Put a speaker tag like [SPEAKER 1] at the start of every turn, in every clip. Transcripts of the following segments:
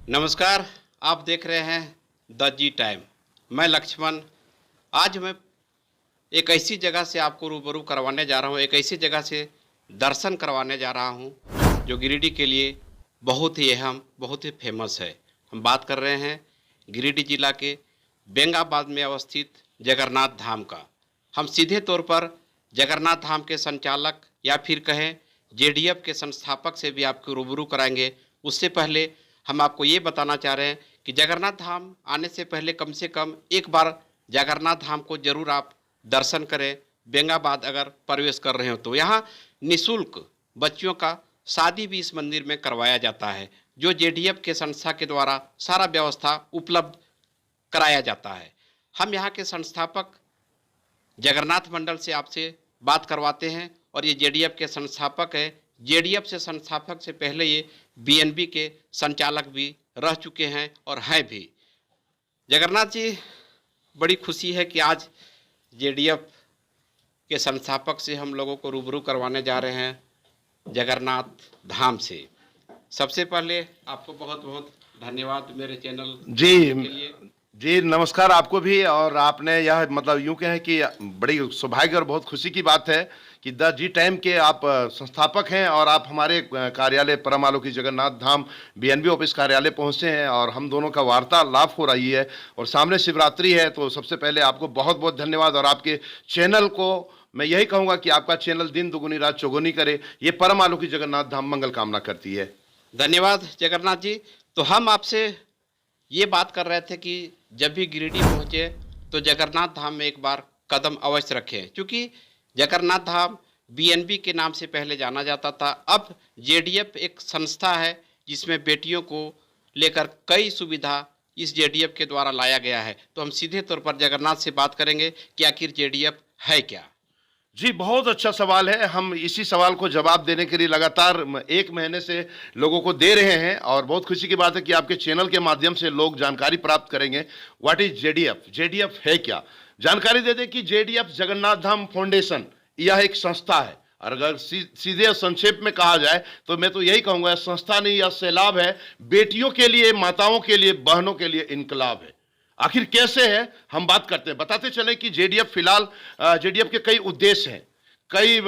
[SPEAKER 1] नमस्कार। आप देख रहे हैं द जी टाइम। मैं लक्ष्मण। आज मैं एक ऐसी जगह से आपको रूबरू करवाने जा रहा हूँ, एक ऐसी जगह से दर्शन करवाने जा रहा हूँ जो गिरिडीह के लिए बहुत ही अहम, बहुत ही फेमस है। हम बात कर रहे हैं गिरिडीह जिला के बेंगाबाद में अवस्थित जगन्नाथ धाम का। हम सीधे तौर पर जगन्नाथ धाम के संचालक या फिर कहें जेडीएफ के संस्थापक से भी आपको रूबरू कराएंगे। उससे पहले हम आपको ये बताना चाह रहे हैं कि जगन्नाथ धाम आने से पहले कम से कम एक बार जगन्नाथ धाम को जरूर आप दर्शन करें। बेंगाबाद अगर प्रवेश कर रहे हो तो यहाँ निःशुल्क बच्चियों का शादी भी इस मंदिर में करवाया जाता है, जो जेडीएफ के संस्था के द्वारा सारा व्यवस्था उपलब्ध कराया जाता है। हम यहाँ के संस्थापक जगन्नाथ मंडल से आपसे बात करवाते हैं और ये जेडीएफ के संस्थापक है। जेडीएफ से संस्थापक से पहले ये बीएनबी के संचालक भी रह चुके हैं और हैं भी। जगन्नाथ जी, बड़ी खुशी है कि आज जेडीएफ के संस्थापक से हम लोगों को रूबरू करवाने जा रहे हैं जगन्नाथ धाम से। सबसे पहले आपको बहुत बहुत धन्यवाद मेरे चैनल के लिए।
[SPEAKER 2] जी नमस्कार आपको भी। और आपने यह मतलब यूं कहें कि बड़ी सौभाग्य और बहुत खुशी की बात है कि द जी टाइम के आप संस्थापक हैं और आप हमारे कार्यालय परम आलोकी जगन्नाथ धाम बीएनबी ऑफिस कार्यालय पहुंचे हैं और हम दोनों का वार्तालाप हो रही है और सामने शिवरात्रि है। तो सबसे पहले आपको बहुत बहुत धन्यवाद। और आपके चैनल को मैं यही कहूँगा कि आपका चैनल दिन दुगुनी रात चौगुनी करे, ये परम आलोकी जगन्नाथ धाम मंगल कामना करती है।
[SPEAKER 1] धन्यवाद जगन्नाथ जी। तो हम आपसे ये बात कर रहे थे कि जब भी गिरिडीह पहुँचे तो जगन्नाथ धाम में एक बार कदम अवश्य रखें, क्योंकि जगन्नाथ धाम बीएनबी के नाम से पहले जाना जाता था। अब जेडीएफ एक संस्था है जिसमें बेटियों को लेकर कई सुविधा इस जेडीएफ के द्वारा लाया गया है। तो हम सीधे तौर पर जगन्नाथ से बात करेंगे कि आखिर जेडीएफ है क्या।
[SPEAKER 2] जी बहुत अच्छा सवाल है। हम इसी सवाल को जवाब देने के लिए लगातार एक महीने से लोगों को दे रहे हैं और बहुत खुशी की बात है कि आपके चैनल के माध्यम से लोग जानकारी प्राप्त करेंगे। व्हाट इज जेडीएफ, जेडीएफ है क्या। जानकारी दे दें कि जेडीएफ जगन्नाथ धाम फाउंडेशन यह एक संस्था है। और अगर सीधे और संक्षेप में कहा जाए तो मैं तो यही कहूँगा, संस्था नहीं, यह सैलाब है। बेटियों के लिए, माताओं के लिए, बहनों के लिए इनकलाब है। आखिर कैसे है हम बात करते हैं। बताते चले कि जेडीएफ फिलहाल जेडीएफ के कई उद्देश्य हैं, कई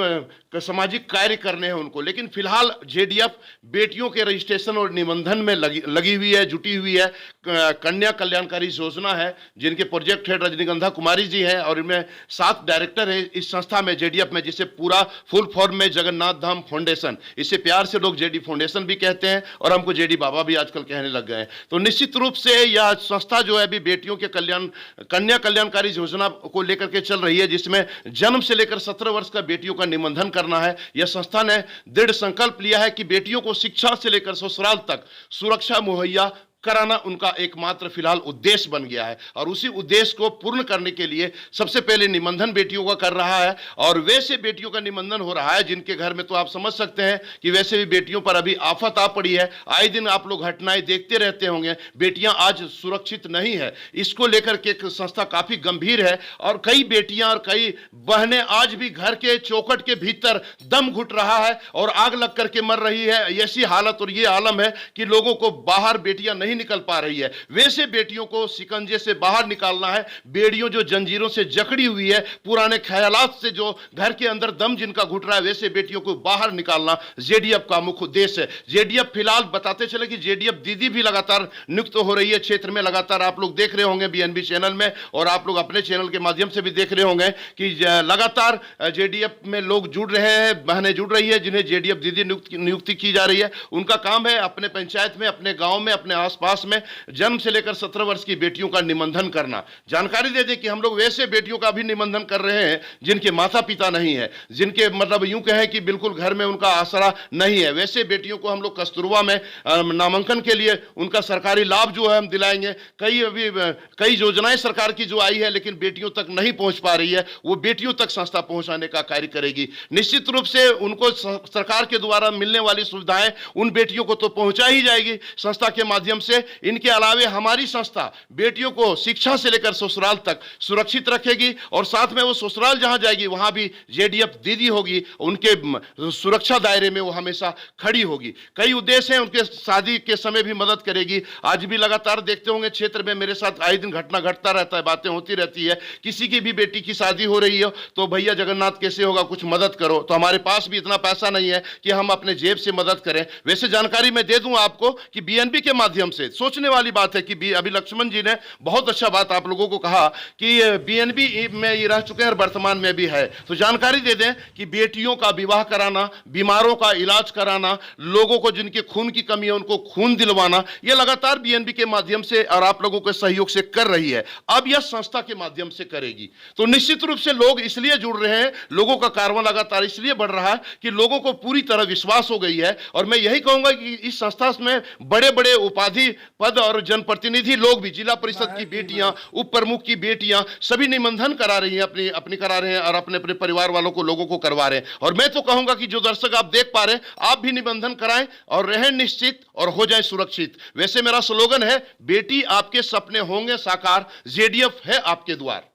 [SPEAKER 2] सामाजिक कार्य करने हैं उनको, लेकिन फिलहाल जेडीएफ बेटियों के रजिस्ट्रेशन और निबंधन में लगी हुई है, जुटी हुई है। कन्या कल्याणकारी योजना है जिनके प्रोजेक्ट हेड रजनीगंधा कुमारी जी हैं और इनमें 7 डायरेक्टर हैं इस संस्था में, जेडीएफ में, जिसे पूरा फुल फॉर्म में जगन्नाथ धाम फाउंडेशन, इसे प्यार से लोग जेडी फाउंडेशन भी कहते हैं और हमको जेडी बाबा भी आजकल कहने लग गए हैं। तो निश्चित रूप से यह संस्था जो है अभी बेटियों के कन्या कल्याणकारी योजना को लेकर के चल रही है, जिसमें जन्म से लेकर 17 वर्ष का बेटियों का निबंधन करना है। यह संस्था ने दृढ़ संकल्प लिया है कि बेटियों को शिक्षा से लेकर ससुराल तक सुरक्षा मुहैया कराना उनका एकमात्र फिलहाल उद्देश्य बन गया है। और उसी उद्देश्य को पूर्ण करने के लिए सबसे पहले निबंधन बेटियों का कर रहा है और वैसे बेटियों का निबंधन हो रहा है जिनके घर में, तो आप समझ सकते हैं कि वैसे भी बेटियों पर अभी आफत आ पड़ी है। आए दिन आप लोग घटनाएं देखते रहते होंगे, बेटियां आज सुरक्षित नहीं है। इसको लेकर के संस्था काफी गंभीर है और कई बेटियां और कई बहनें आज भी घर के चौखट के भीतर दम घुट रहा है और आग लग करके मर रही है। ऐसी हालत और ये आलम है कि लोगों को बाहर बेटियां नहीं निकल पा रही है। वैसे बेटियों को शिकंजे से बाहर निकालना है। बेड़ियों जो जंजीरों से जकड़ी हुई है, पुराने ख्यालात से जो घर के अंदर दम जिनका घुट रहा है, वैसे बेटियों को बाहर निकालना जेडीएफ का मुख्य उद्देश्य है। जेडीएफ फिलहाल बताते चले कि जेडीएफ दीदी भी लगातार नियुक्त हो रही है क्षेत्र में। लगातार आप लोग देख रहे होंगे बीएनबी चैनल में और आप लोग अपने चैनल के माध्यम से भी देख रहे होंगे कि लगातार जेडीएफ में लोग जुड़ रहे हैं, बहनें जुड़ रही है जिन्हें जेडीएफ दीदी नियुक्ति की जा रही है। उनका काम है अपने पंचायत में, अपने गांव में, अपने आसपास में जन्म से लेकर 17 वर्ष की बेटियों का निबंधन करना। जानकारी दे दें कि हम लोग वैसे बेटियों का भी निबंधन कर रहे हैं जिनके माता पिता नहीं है, जिनके मतलब यूं कहें कि बिल्कुल घर में उनका आसरा नहीं है। वैसे बेटियों को हम लोग कस्तूरबा में नामांकन के लिए उनका सरकारी लाभ जो है हम दिलाएंगे। कई योजनाएं सरकार की जो आई है लेकिन बेटियों तक नहीं पहुंच पा रही है, वो बेटियों तक संस्था पहुंचाने का कार्य करेगी। निश्चित रूप से उनको सरकार के द्वारा मिलने वाली सुविधाएं उन बेटियों को तो पहुंचा ही जाएगी संस्था के माध्यम से, से इनके अलावे हमारी संस्था बेटियों को शिक्षा से लेकर ससुराल तक सुरक्षित रखेगी, और साथ में वो ससुराल जहां जाएगी वहां भी जेडीएफ दीदी होगी, उनके सुरक्षा दायरे में वो हमेशा खड़ी होगी। कई उद्देश्य हैं, उनके शादी के समय भी मदद करेगी। आज भी लगातार देखते होंगे क्षेत्र में मेरे साथ आए दिन घटना घटता रहता है, बातें होती रहती है। किसी की भी बेटी की शादी हो रही हो तो भैया जगन्नाथ कैसे होगा, कुछ मदद करो। तो हमारे पास भी इतना पैसा नहीं है कि हम अपने जेब से मदद करें। वैसे जानकारी मैं दे दूं आपको कि बीएनबी के माध्यम से, सोचने वाली बात है कि अभी लक्ष्मण जी ने बहुत अच्छा बात आप लोगों को कहा कि बीएनबी में ये रह चुके हैं और वर्तमान में भी है। तो जानकारी दे दें कि बेटियों का विवाह कराना, बीमारों का इलाज कराना, लोगों को जिनके खून की कमी है उनको खून दिलवाना, यह लगातार बीएनबी के माध्यम से और आप लोगों के सहयोग से कर रही है। अब यह संस्था के माध्यम से करेगी। तो निश्चित रूप से लोग इसलिए जुड़ रहे हैं, लोगों का कारवां लगातार इसलिए बढ़ रहा है कि लोगों को पूरी तरह विश्वास हो गई है। और मैं यही कहूंगा कि इस संस्था में बड़े बड़े उपाधि पद और जनप्रतिनिधि लोग भी, जिला परिषद की बेटियां, उप प्रमुख की बेटियां, सभी निबंधन करा रही हैं, अपनी करा रहे हैं और अपने अपने परिवार वालों को, लोगों को करवा रहे हैं। और मैं तो कहूंगा कि जो दर्शक आप देख पा रहे हैं, आप भी निबंधन कराएं और रहें निश्चित और हो जाए सुरक्षित। वैसे मेरा स्लोगन है, बेटी आपके सपने होंगे साकार, जेडीएफ है आपके द्वार।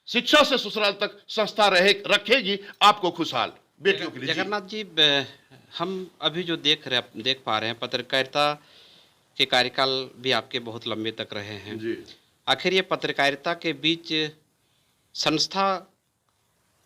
[SPEAKER 2] शिक्षा से ससुराल तक संस्था रखेगी आपको खुशहाल। बेटियों के लिए
[SPEAKER 1] जगन्नाथ जी, हम अभी जो देख पा रहे हैं, पत्रकारिता के कार्यकाल भी आपके बहुत लंबे तक रहे हैं
[SPEAKER 2] जी।
[SPEAKER 1] आखिर ये पत्रकारिता के बीच संस्था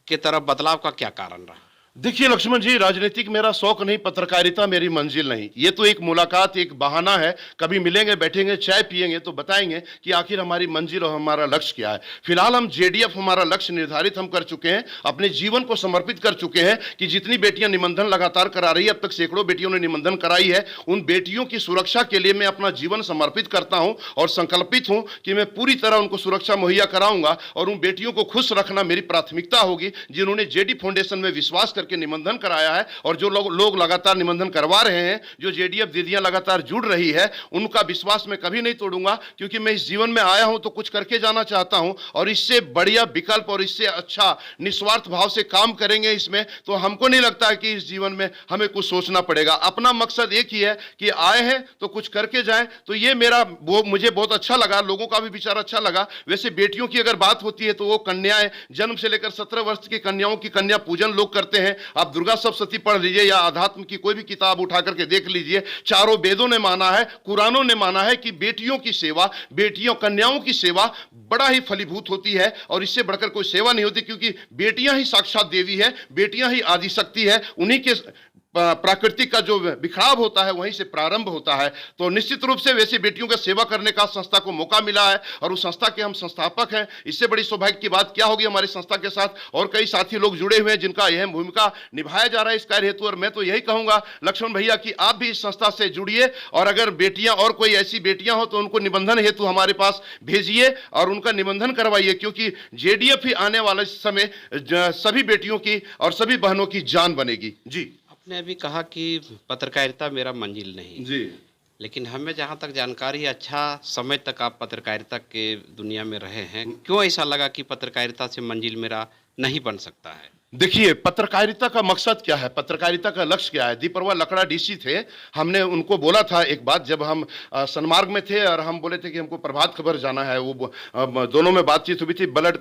[SPEAKER 1] के तरफ बदलाव का क्या कारण रहा?
[SPEAKER 2] देखिए लक्ष्मण जी, राजनीतिक मेरा शौक नहीं, पत्रकारिता मेरी मंजिल नहीं। ये तो एक मुलाकात, एक बहाना है। कभी मिलेंगे, बैठेंगे, चाय पिएंगे तो बताएंगे कि आखिर हमारी मंजिल और हमारा लक्ष्य क्या है। फिलहाल हम जेडीएफ, हमारा लक्ष्य निर्धारित हम कर चुके हैं, अपने जीवन को समर्पित कर चुके हैं कि जितनी बेटियां निबंधन लगातार करा रही है, अब तक सैकड़ों बेटियों ने निबंधन कराई है, उन बेटियों की सुरक्षा के लिए मैं अपना जीवन समर्पित करता हूं और संकल्पित हूं कि मैं पूरी तरह उनको सुरक्षा मुहैया कराऊंगा और उन बेटियों को खुश रखना मेरी प्राथमिकता होगी, जिन्होंने जेडी फाउंडेशन में विश्वास करके निबंधन कराया है। और जो लोग लगातार निबंधन करवा रहे हैं, जो जेडीएफ दीदियां लगातार जुड़ रही है, उनका विश्वास मैं कभी नहीं तोड़ूंगा, क्योंकि मैं इस जीवन में आया हूं तो कुछ करके जाना चाहता हूं। और इससे बढ़िया विकल्प और इससे अच्छा निस्वार्थ भाव से काम करेंगे इसमें, तो हमको नहीं लगता है कि इस जीवन में हमें कुछ सोचना पड़ेगा। अपना मकसद एक ही है कि आए हैं तो कुछ करके जाएं। तो ये मुझे बहुत अच्छा लगा, लोगों का भी विचार अच्छा लगा। वैसे बेटियों की अगर बात होती है तो वो कन्याएं, जन्म से लेकर 17 वर्ष की कन्याओं की कन्या पूजन लोग करते हैं। आप दुर्गा सप्तशती पढ़ लीजिए या अध्यात्म की कोई भी किताब उठा करके देख लीजिए, चारों वेदों ने माना है, कुरानों ने माना है कि बेटियों की सेवा, बेटियों कन्याओं की सेवा बड़ा ही फलीभूत होती है और इससे बढ़कर कोई सेवा नहीं होती, क्योंकि बेटियां ही साक्षात देवी है, बेटियां ही आदि शक्ति है। उन्हीं के प्राकृतिक का जो बिखराव होता है वहीं से प्रारंभ होता है। तो निश्चित रूप से वैसे बेटियों का सेवा करने का संस्था को मौका मिला है और उस संस्था के हम संस्थापक हैं। इससे बड़ी सौभाग्य की बात क्या होगी हमारी संस्था के साथ, और कई साथी लोग जुड़े हुए हैं जिनका अहम भूमिका निभाया जा रहा है इस कार्य हेतु। और मैं तो यही कहूंगा लक्ष्मण भैया कि आप भी इस संस्था से जुड़िए, और अगर बेटियां और कोई ऐसी बेटियां हो तो उनको निबंधन हेतु हमारे पास भेजिए और उनका निबंधन करवाइए, क्योंकि जेडीएफ ही आने वाले समय सभी बेटियों की और सभी बहनों की जान बनेगी। जी,
[SPEAKER 1] आपने अभी कहा कि पत्रकारिता मेरा मंजिल नहीं
[SPEAKER 2] जी,
[SPEAKER 1] लेकिन हमें जहाँ तक जानकारी है, अच्छा समय तक आप पत्रकारिता के दुनिया में रहे हैं, क्यों ऐसा लगा कि पत्रकारिता से मंजिल मेरा नहीं बन सकता है?
[SPEAKER 2] देखिए पत्रकारिता का मकसद क्या है, पत्रकारिता का लक्ष्य क्या है। दीपरवा लकड़ा डीसी थे, हमने उनको बोला था एक बात, जब हम सनमार्ग में थे और हम बोले थे कि हमको प्रभात खबर जाना है, वो दोनों में बातचीत हुई थी, ब्लड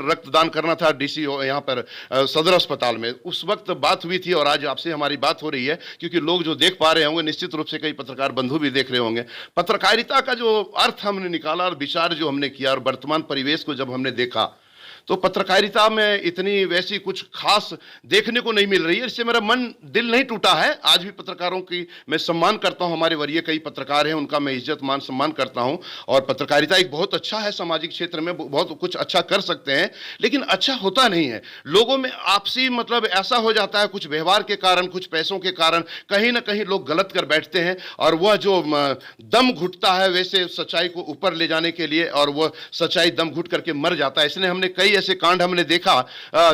[SPEAKER 2] रक्तदान करना था डीसी यहाँ पर सदर अस्पताल में, उस वक्त बात हुई थी। और आज आपसे हमारी बात हो रही है क्योंकि लोग जो देख पा रहे होंगे, निश्चित रूप से कई पत्रकार बंधु भी देख रहे होंगे, पत्रकारिता का जो अर्थ हमने निकाला और विचार जो हमने किया और वर्तमान परिवेश को जब हमने देखा, तो पत्रकारिता में इतनी वैसी कुछ खास देखने को नहीं मिल रही है। इससे मेरा मन दिल नहीं टूटा है। आज भी पत्रकारों की मैं सम्मान करता हूं, हमारे वरीय कई पत्रकार हैं, उनका मैं इज्जत मान सम्मान करता हूं। और पत्रकारिता एक बहुत अच्छा है, सामाजिक क्षेत्र में बहुत कुछ अच्छा कर सकते हैं, लेकिन अच्छा होता नहीं है। लोगों में आपसी मतलब ऐसा हो जाता है, कुछ व्यवहार के कारण, कुछ पैसों के कारण कहीं ना कहीं लोग गलत कर बैठते हैं, और वह जो दम घुटता है वैसे सच्चाई को ऊपर ले जाने के लिए, और वह सच्चाई दम घुट करके मर जाता है। इसलिए हमने कई ऐसे कांड हमने देखा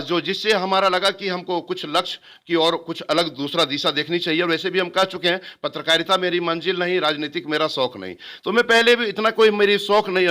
[SPEAKER 2] जो जिससे हमारा लगा कि हमको कुछ लक्ष्य की और कुछ अलग दूसरा दिशा देखनी चाहिए। और वैसे भी हम कह चुके हैं पत्रकारिता मेरी मंजिल नहीं, राजनीतिक मेरा शौक नहीं। तो मैं पहले भी इतना कोई मेरी शौक नहीं,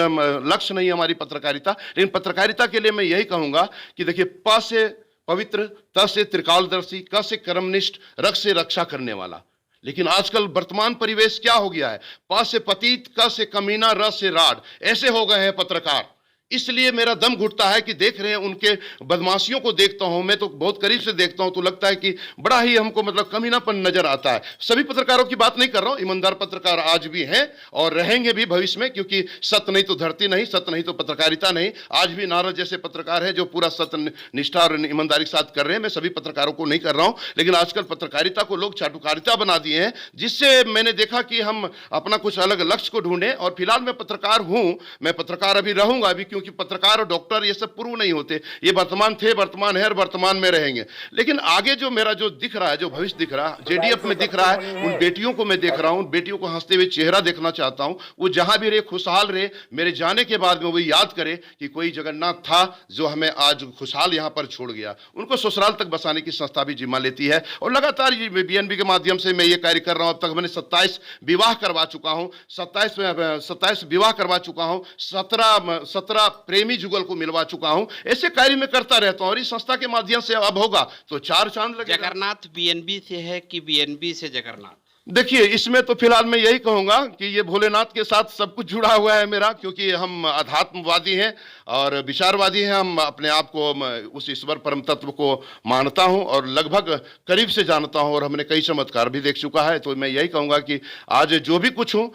[SPEAKER 2] लक्ष्य नहीं हमारी पत्रकारिता, लेकिन पत्रकारिता के लिए मैं यही कहूंगा कि देखिए, प से पवित्र, त से त्रिकालदर्शी, क से कर्मनिष्ठ, रख से रक्षा करने वाला, लेकिन आजकल वर्तमान परिवेश क्या हो गया है? प से पतित, क से कमीना, र से राड, ऐसे हो गए हैं पत्रकार। इसलिए मेरा दम घुटता है कि देख रहे हैं उनके बदमाशियों को देखता हूं, मैं तो बहुत करीब से देखता हूं, तो लगता है कि बड़ा ही हमको मतलब कमीनापन नजर आता है। सभी पत्रकारों की बात नहीं कर रहा हूं, ईमानदार पत्रकार आज भी हैं और रहेंगे भी भविष्य में, क्योंकि सत्य नहीं तो धरती नहीं, सत्य नहीं तो पत्रकारिता नहीं। आज भी नारद जैसे पत्रकार हैं जो पूरा सत्य, निष्ठा और ईमानदारी के साथ कर रहे हैं। मैं सभी पत्रकारों को नहीं कर रहा हूं, लेकिन आजकल पत्रकारिता को लोग चाटुकारिता बना दिए हैं, जिससे मैंने देखा कि हम अपना कुछ अलग लक्ष्य को ढूंढें। और फिलहाल मैं पत्रकार हूं, मैं पत्रकार अभी रहूंगा अभी, क्योंकि पत्रकार और डॉक्टर ये सब पूर्व नहीं होते, ये वर्तमान थे, वर्तमान है और वर्तमान में रहेंगे। लेकिन आगे जो मेरा जो दिख रहा है, जो भविष्य दिख रहा है, जेडीएफ में दिख रहा है, उन बेटियों को मैं देख रहा हूं, उन बेटियों को हंसते हुए चेहरा देखना चाहता हूं। वो जहां भी रहे खुशहाल रहे, मेरे जाने के बाद में वो याद करे कि कोई जगन्नाथ था जो हमें आज खुशहाल यहां पर छोड़ गया। उनको ससुराल तक बसाने की संस्था भी जिम्मा लेती है और लगातार ये बीएनबी के माध्यम से मैं ये कार्य कर रहा हूं। अब तक मैंने 27 विवाह करवा चुका हूं, 27 विवाह करवा चुका हूं, 17 प्रेमी जुगल को मिलवा चुका हूं। ऐसे कार्य में करता रहता हूं और इस संस्था के माध्यम से अब होगा तो 4 चांद लगेगा।
[SPEAKER 1] जगन्नाथ बीएनबी से है कि बीएनबी से जगन्नाथ?
[SPEAKER 2] देखिए, इसमें तो फिलहाल मैं यही कहूंगा कि ये भोलेनाथ के साथ सब कुछ जुड़ा हुआ है मेरा, क्योंकि हम अध्यात्मवादी हैं और विचारवादी हैं। हम अपने आप को उस ईश्वर परम तत्व को मानता हूं और लगभग करीब से जानता हूं और हमने कई चमत्कार भी देख चुका है। तो मैं यही कहूंगा कि आज जो भी कुछ हूं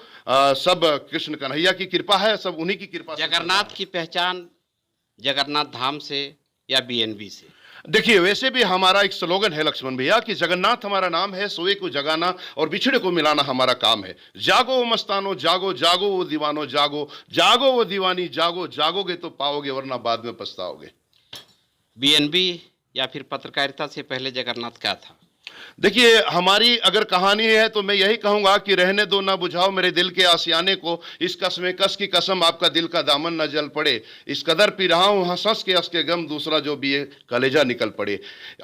[SPEAKER 2] सब कृष्ण कन्हैया की कृपा है, सब उन्हीं की कृपा से।
[SPEAKER 1] जगन्नाथ की पहचान जगन्नाथ धाम से या बीएनबी से?
[SPEAKER 2] देखिए, वैसे भी हमारा एक स्लोगन है लक्ष्मण भैया कि जगन्नाथ हमारा नाम है, सोए को जगाना और बिछड़े को मिलाना हमारा काम है। जागो वो मस्तानो जागो, जागो वो दीवानो जागो, जागो वो दीवानी जागो, जागोगे तो पाओगे वरना बाद में पछताओगे।
[SPEAKER 1] बीएनबी या फिर पत्रकारिता से पहले जगन्नाथ क्या था?
[SPEAKER 2] देखिए, हमारी अगर कहानी है तो मैं यही कहूंगा कि रहने दो ना बुझाओ मेरे दिल के आशियाने को, इस कस में कस की कसम आपका दिल का दामन न जल पड़े, इस कदर पी रहा हूं हंस के गम दूसरा जो भी है कलेजा निकल पड़े।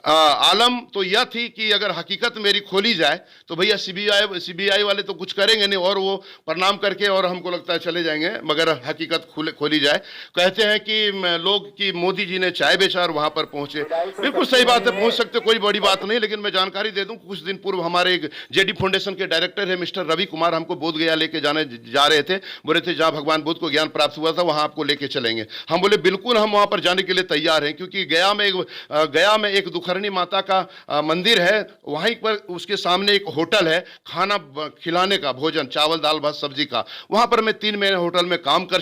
[SPEAKER 2] आलम तो यह थी कि अगर हकीकत मेरी खोली जाए तो भैया सीबीआई वाले तो कुछ करेंगे नहीं और वो प्रणाम करके और हमको लगता है चले जाएंगे, मगर हकीकत खोली जाए। कहते हैं कि लोग कि मोदी जी ने चाय बेचा और वहां पर पहुंचे, बिल्कुल सही बात है, पहुंच सकते, कोई बड़ी बात नहीं। लेकिन मैं जानकारी दे दूं, कुछ दिन पूर्व हमारे एक जेडी फाउंडेशन के डायरेक्टर है मिस्टर रवि कुमार, हमको बोध गया लेके जा रहे थे। बोले थे जहां भगवान बुद्ध को ज्ञान प्राप्त हुआ था वहां आपको लेके चलेंगे। हम बोले बिल्कुल, हम वहां पर जाने के लिए तैयार हैं, क्योंकि गया में एक दुखरनी माता का मंदिर है, वहीं पर उसके सामने एक होटल है खाना खिलाने का, भोजन चावल दाल भात सब्जी का। वहां पर मैं 3 महीने होटल में काम कर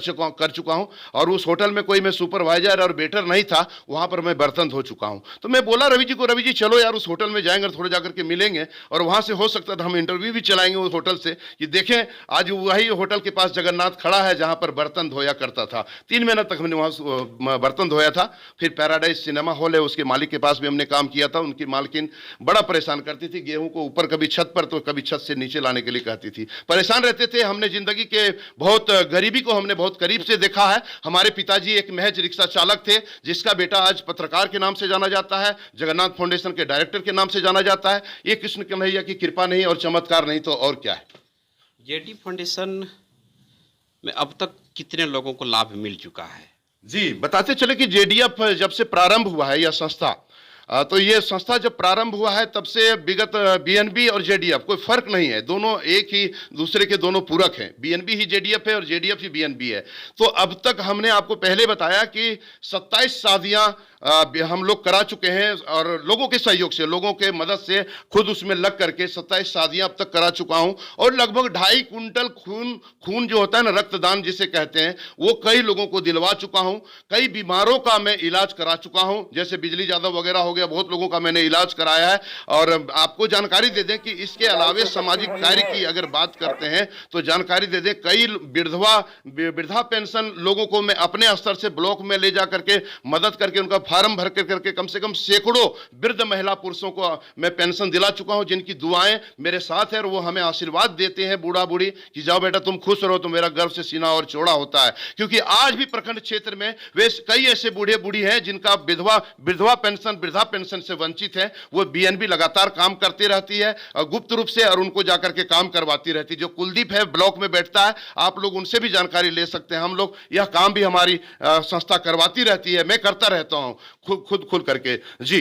[SPEAKER 2] चुका हूं और उस होटल में कोई मैं सुपरवाइजर और वेटर नहीं था, वहां पर मैं बर्तन धो चुका हूं। तो मैं बोला रवि जी चलो यार उस होटल में जाएंगे, थोड़े जाकर के मिलेंगे और वहां से हो सकता था हम इंटरव्यू भी चलाएंगे उस होटल से कि देखें आज वही होटल के पास जगन्नाथ खड़ा है जहां पर बर्तन धोया करता था। 3 महीना तक हमने वहां बर्तन धोया था। फिर पैराडाइज सिनेमा हॉल है, उसके मालिक के पास भी हमने काम किया था। उनकी मालकिन बड़ा परेशान करती थी, गेहूं को ऊपर कभी छत पर तो कभी छत से नीचे लाने के लिए कहती थी, परेशान रहते थे। हमने जिंदगी के बहुत गरीबी को हमने बहुत करीब से देखा है। हमारे पिताजी एक महज रिक्शा चालक थे, जिसका बेटा आज पत्रकार के नाम से जाना जाता है, जगन्नाथ फाउंडेशन के डायरेक्टर के नाम से जाना जाता है। ये कृष्ण कन्हैया की कृपा नहीं और चमत्कार नहीं तो और क्या है।
[SPEAKER 1] जेडी फाउंडेशन में अब तक कितने लोगों को लाभ मिल चुका है?
[SPEAKER 2] जी, बताते चले कि जेडीएफ जब से प्रारंभ हुआ है यह संस्था, तो ये संस्था जब प्रारंभ हुआ है तब से विगत बीएनबी और जेडीएफ कोई फर्क नहीं है, दोनों एक ही दूसरे के दोनों पूरक हैं। बीएनबी ही जेडीएफ है और जेडीएफ ही बीएनबी है। तो अब तक हमने आपको पहले बताया कि 27 शादियां हम लोग करा चुके हैं और लोगों के सहयोग से, लोगों के मदद से खुद उसमें लग करके 27 शादियां अब तक करा चुका हूं और लगभग 2.5 कुंटल खून जो होता है ना, रक्तदान जिसे कहते हैं, वो कई लोगों को दिलवा चुका हूं। कई बीमारों का मैं इलाज करा चुका हूं, जैसे बिजली यादव वगैरह हो गया, बहुत लोगों का मैंने इलाज कराया है। और आपको जानकारी दे दें कि इसके अलावे सामाजिक कार्य की अगर बात करते हैं तो जानकारी दे दें, कई वृद्धा पेंशन लोगों को मैं अपने स्तर से ब्लॉक में ले जा करके मदद करके उनका फार्म भर करके कम से कम सैकड़ों वृद्ध महिला पुरुषों को मैं पेंशन दिला चुका हूं, जिनकी दुआएं मेरे साथ है और वो हमें आशीर्वाद देते हैं बूढ़ा बूढ़ी कि जाओ बेटा तुम खुश रहो, तो मेरा गर्व से सीना और चौड़ा होता है। क्योंकि आज भी प्रखंड क्षेत्र में वे कई ऐसे बूढ़े बूढ़ी हैं जिनका वृद्धा पेंशन से वंचित है। वो बीएनबी लगातार काम करती रहती है गुप्त रूप से और उनको जाकर के काम करवाती रहती है। जो कुलदीप है ब्लॉक में बैठता है, आप लोग उनसे भी जानकारी ले सकते हैं। हम लोग यह काम भी हमारी संस्था करवाती रहती है, मैं करता रहता हूं खुद करके। जी,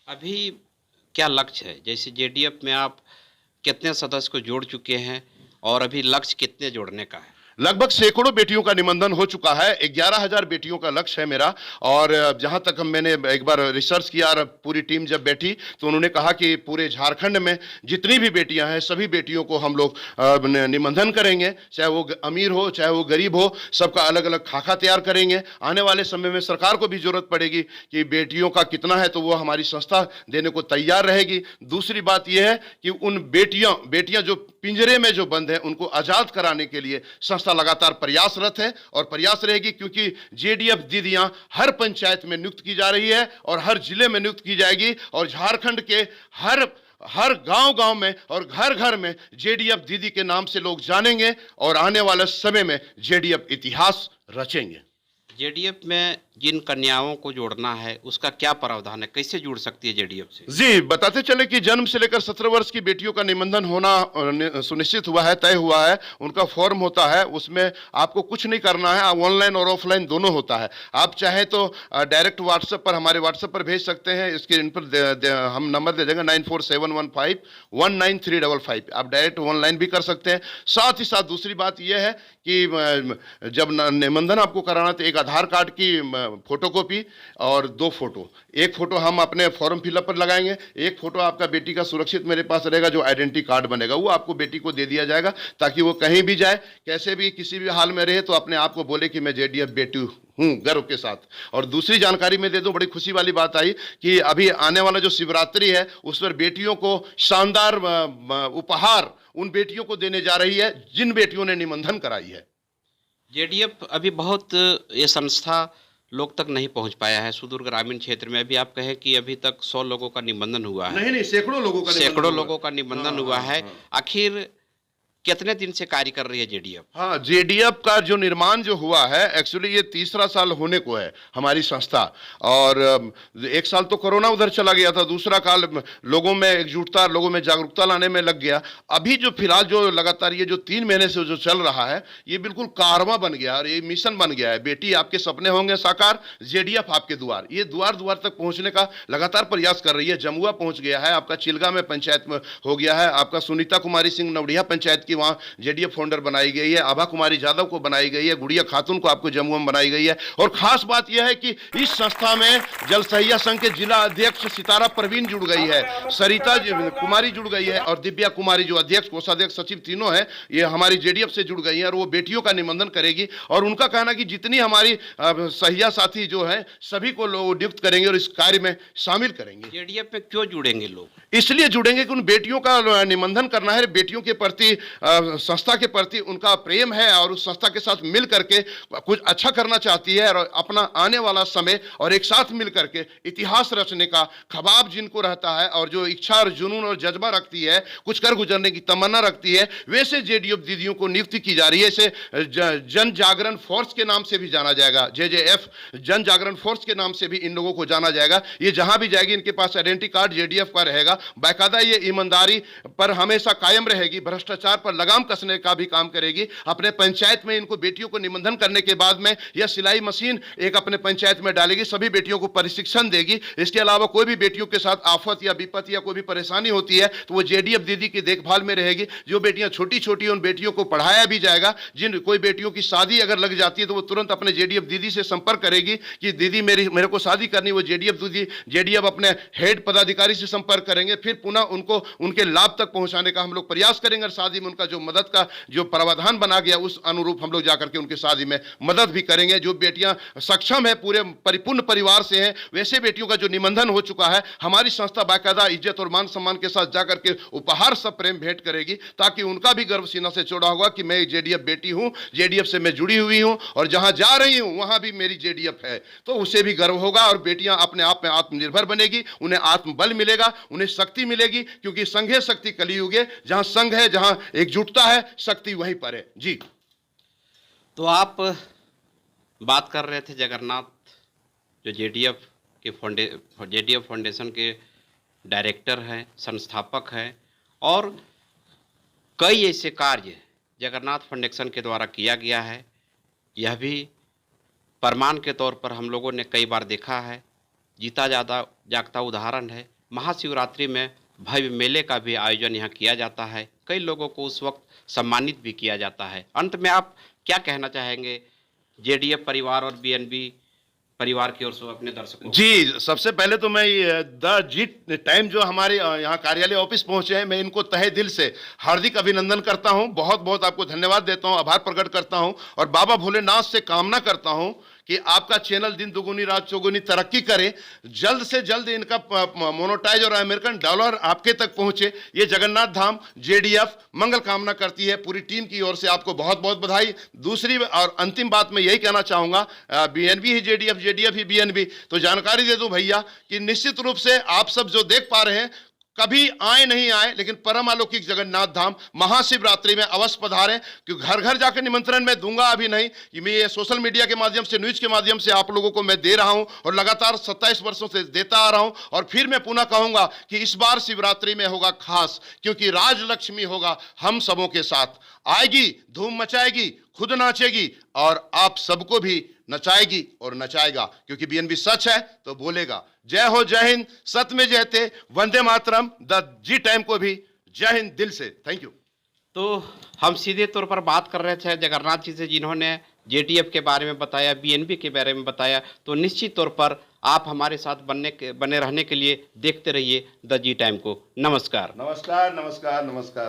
[SPEAKER 1] अभी क्या लक्ष्य है? जैसे जेडीएफ में आप कितने सदस्य को जोड़ चुके हैं और अभी लक्ष्य कितने जोड़ने का है?
[SPEAKER 2] लगभग सैकड़ों बेटियों का निबंधन हो चुका है। 11,000 बेटियों का लक्ष्य है मेरा। और जहां तक मैंने एक बार रिसर्च किया और पूरी टीम जब बैठी तो उन्होंने कहा कि पूरे झारखंड में जितनी भी बेटियां हैं सभी बेटियों को हम लोग निबंधन करेंगे, चाहे वो अमीर हो चाहे वो गरीब हो, सबका अलग अलग खाका तैयार करेंगे। आने वाले समय में सरकार को भी जरूरत पड़ेगी कि बेटियों का कितना है तो वो हमारी संस्था देने को तैयार रहेगी। दूसरी बात यह है कि उन बेटियां जो पिंजरे में जो बंद है उनको आजाद कराने के लिए संस्था लगातार प्रयासरत है और प्रयास रहेगी, क्योंकि जेडीएफ दीदियां हर पंचायत में नियुक्त की जा रही है और हर जिले में नियुक्त की जाएगी और झारखंड के हर गांव में और घर घर में जेडीएफ दीदी के नाम से लोग जानेंगे और आने वाले समय में जेडीएफ इतिहास रचेंगे।
[SPEAKER 1] जेडीएफ में जिन कन्याओं को जोड़ना है उसका क्या प्रावधान है, कैसे जुड़ सकती है जेडीएफ से?
[SPEAKER 2] जी, बताते चले कि जन्म से लेकर 17 वर्ष की बेटियों का निबंधन होना सुनिश्चित हुआ है, तय हुआ है। उनका फॉर्म होता है, उसमें आपको कुछ नहीं करना है, ऑनलाइन और ऑफलाइन दोनों होता है। आप चाहे तो डायरेक्ट व्हाट्सएप पर, हमारे व्हाट्सएप पर भेज सकते हैं। इसके इन पर हम नंबर दे देंगे 9471519355। आप डायरेक्ट ऑनलाइन भी कर सकते हैं। साथ ही साथ दूसरी बात यह है कि जब निबंधन आपको कराना तो एक आधार कार्ड की फोटोकॉपी और 2 फोटो, एक फोटो हम अपने फॉर्म फिलअप पर लगाएंगे, एक फोटो आपका बेटी का सुरक्षित मेरे पास रहेगा, जो आइडेंटिटी कार्ड बनेगा वो आपको बेटी को दे दिया जाएगा, ताकि वो कहीं भी जाए, कैसे भी किसी भी हाल में रहे तो अपने आप को बोले कि मैं जेडीएफ बेटी हूं, गर्व के साथ। और दूसरी जानकारी मैं दे दूं, बड़ी खुशी वाली बात आई कि अभी आने वाला जो शिवरात्रि है उस पर बेटियों को शानदार उपहार उन बेटियों को देने जा रही है जिन बेटियों ने निबंधन कराई है।
[SPEAKER 1] जेडीएफ अभी बहुत, ये संस्था लोग तक नहीं पहुंच पाया है, सुदूर ग्रामीण क्षेत्र में। अभी आप कहें कि अभी तक 100 लोगों का निबंधन हुआ है।
[SPEAKER 2] नहीं, सैकड़ों लोगों का निबंधन
[SPEAKER 1] हुआ है। आखिर कितने दिन से कार्य कर रही है जेडीएफ?
[SPEAKER 2] हाँ, जेडीएफ का जो निर्माण जो हुआ है, एक्चुअली ये 3रा साल होने को है हमारी संस्था। और 1 साल तो कोरोना उधर चला गया था, दूसरा काल लोगों में एकजुटता, लोगों में जागरूकता लाने में लग गया। अभी जो फिलहाल जो लगातार ये जो 3 महीने से जो चल रहा है, ये बिल्कुल कारवां बन गया और ये मिशन बन गया है। बेटी आपके सपने होंगे साकार, जेडीएफ आपके द्वार। ये द्वार द्वार तक पहुंचने का लगातार प्रयास कर रही है। जमुआ पहुंच गया है, आपका चिल्गा में पंचायत में हो गया है, आपका सुनीता कुमारी सिंह नवड़िया पंचायत की वहां जेडीएफ फाउंडर बनाई गई है, आभा कुमारी यादव को बनाई गई है, गुड़िया खातून को आपको जमुआ में बनाई गई है। और खास बात यह है कि इस संस्था में जल सहिया संघ के जिला अध्यक्ष सितारा प्रवीण जुड़ गई है, सरिता कुमारी जुड़ गई है और दिव्या कुमारी जो अध्यक्ष, कोषाध्यक्ष, सचिव तीनों है, ये हमारी जेडीएफ से जुड़ गई है और वो बेटियों का निबंधन करेगी। और उनका कहना कि जितनी हमारी सहिया साथी जो है सभी को लोग नियुक्त करेंगे और इस कार्य में शामिल करेंगे।
[SPEAKER 1] जेडीएफ में क्यों जुड़ेंगे लोग?
[SPEAKER 2] इसलिए जुड़ेंगे कि उन बेटियों का निबंधन करना है, बेटियों के प्रति, संस्था के प्रति उनका प्रेम है और उस संस्था के साथ मिल करके कुछ अच्छा करना चाहती है और अपना आने वाला समय और एक साथ मिल करके इतिहास रचने का ख्वाब जिनको रहता है और जो इच्छा और जुनून और जज्बा रखती है, कुछ कर गुजरने की तमन्ना रखती है, वैसे जेडीएफ दीदियों को नियुक्ति की जा रही है। इसे जन जागरण फोर्स के नाम से भी जाना जाएगा, जेजेएफ, जन जागरण फोर्स के नाम से भी इन लोगों को जाना जाएगा। ये जहां भी जाएगी इनके पास आइडेंटिटी कार्ड जेडीएफ का रहेगा, बाकायदा ये ईमानदारी पर हमेशा कायम रहेगी, भ्रष्टाचार पर लगाम कसने का भी काम करेगी। अपने पंचायत में इनको बेटियों को निबंधन करने के बाद में यह सिलाई मशीन एक अपने पंचायत में डालेगी, सभी बेटियों को प्रशिक्षण देगी। इसके अलावा कोई भी बेटियों के साथ आफत या विपत्ति या कोई भी परेशानी होती है तो वो जेडीएफ दीदी की देखभाल में रहेगी। जो बेटियां छोटी छोटी उन बेटियों को पढ़ाया भी जाएगा। जिन कोई बेटियों की शादी अगर लग जाती है तो वो तुरंत अपने जेडीएफ दीदी से संपर्क करेगी कि दीदी मेरे को शादी करनी। वो जेडीएफ अपने हेड पदाधिकारी से संपर्क करेंगे, फिर पुनः उनको उनके लाभ तक पहुंचाने का हम लोग प्रयास करेंगे और शादी में उनका जो मदद का जो प्रावधान बना गया उस अनुरूप हम लोग जाकर के उनके शादी में मदद भी करेंगे। जो बेटियां सक्षम है, पूरे परिपूर्ण परिवार से हैं, वैसे बेटियों का जो निबंधन हो चुका है, हमारी संस्था बाकायदा इज्जत और मान सम्मान के साथ जाकर के उपहार सब प्रेम भेंट करेगी, ताकि उनका भी गर्व सीना से चौड़ा होगा कि मैं जेडीएफ बेटी हूं, जेडीएफ से मैं जुड़ी हुई हूं और जहां जा रही हूं वहां भी मेरी जेडीएफ है, तो उसे भी गर्व होगा। और बेटियां अपने आप में आत्मनिर्भर बनेगी, उन्हें आत्मबल मिलेगा, उन्हें शक्ति मिलेगी, क्योंकि संघे शक्ति कलियुग है। जहां संघ है, जहां एकजुटता है, शक्ति वहीं पर है। जी,
[SPEAKER 1] तो आप बात कर रहे थे जगन्नाथ, जो जेडीएफ फाउंडेशन के डायरेक्टर हैं, संस्थापक हैं, और कई ऐसे कार्य जगन्नाथ फाउंडेशन के द्वारा किया गया है। यह भी प्रमाण के तौर पर हम लोगों ने कई बार देखा है, जीता जागता उदाहरण है। महाशिवरात्रि में भव्य मेले का भी आयोजन यहाँ किया जाता है। कई लोगों को उस वक्त सम्मानित भी किया जाता है। अंत में आप क्या कहना चाहेंगे जेडीएफ परिवार और बीएनबी परिवार की ओर से अपने दर्शकों को?
[SPEAKER 2] जी, सबसे पहले तो मैं द जी टाइम जो हमारे यहाँ कार्यालय ऑफिस पहुंचे हैं, मैं इनको तहे दिल से हार्दिक अभिनंदन करता हूं, बहुत बहुत आपको धन्यवाद देता हूं, आभार प्रकट करता हूं और बाबा भोलेनाथ से कामना करता हूं कि आपका चैनल दिन दुगुनी रात चौगुनी तरक्की करे, जल्द से जल्द इनका मोनेटाइज और अमेरिकन डॉलर आपके तक पहुंचे। ये जगन्नाथ धाम जेडीएफ मंगल कामना करती है। पूरी टीम की ओर से आपको बहुत बहुत बधाई। दूसरी और अंतिम बात मैं यही कहना चाहूँगा, बीएनबी ही जेडीएफ, जेडीएफ ही बीएनबी, तो जानकारी दे दूं भैया कि निश्चित रूप से आप सब जो देख पा रहे हैं, कभी आए नहीं आए, लेकिन परम अलौकिक जगन्नाथ धाम महाशिवरात्रि में अवश्य पधारें, क्योंकि घर घर जाकर निमंत्रण मैं दूंगा अभी नहीं, कि मैं ये सोशल मीडिया के माध्यम से, न्यूज के माध्यम से आप लोगों को मैं दे रहा हूं और लगातार 27 वर्षों से देता आ रहा हूं। और फिर मैं पुनः कहूंगा कि इस बार शिवरात्रि में होगा खास, क्योंकि राजलक्ष्मी होगा हम सबों के साथ, आएगी, धूम मचाएगी, खुद नाचेगी और आप सबको भी नचाएगी और नचाएगा, क्योंकि बीएनबी सच है तो बोलेगा। जय हो, जय हिंद, सत्य में जयते, Vande Mataram, the ji time को भी जय हिंद दिल से, थैंक यू।
[SPEAKER 1] तो हम सीधे तौर पर बात कर रहे थे जगन्नाथ जी से, जिन्होंने जेडीएफ के बारे में बताया, बीएनबी के बारे में बताया। तो निश्चित तौर पर आप हमारे साथ बने रहने के लिए देखते रहिए द जी टाइम को। नमस्कार।
[SPEAKER 2] नमस्कार नमस्कार नमस्कार।